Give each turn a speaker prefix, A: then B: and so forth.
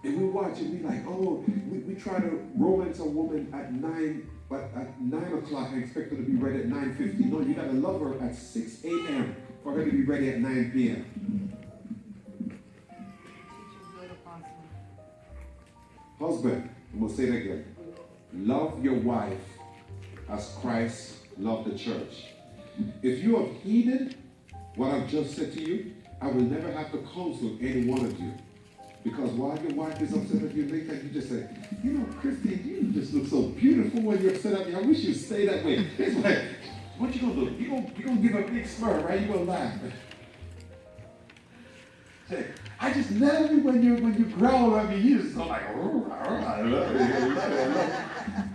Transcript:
A: And we watch and we like, oh, we try to romance a woman at 9, but at 9 o'clock I expect her to be ready at 9:50. No, you gotta love her at 6 a.m. for her to be ready at 9 p.m. Husband, I'm gonna say that again. Love your wife as Christ loved the church. If you have heeded what I've just said to you, I will never have to counsel any one of you. Because while your wife is upset at you later, you just say, you know, Christy, you just look so beautiful when you're upset at me. I wish you'd stay that way. It's like, what you gonna do? You gonna give a big smirk, right? You gonna laugh. Say, I just love you when you growl at me. You just go like, I love it.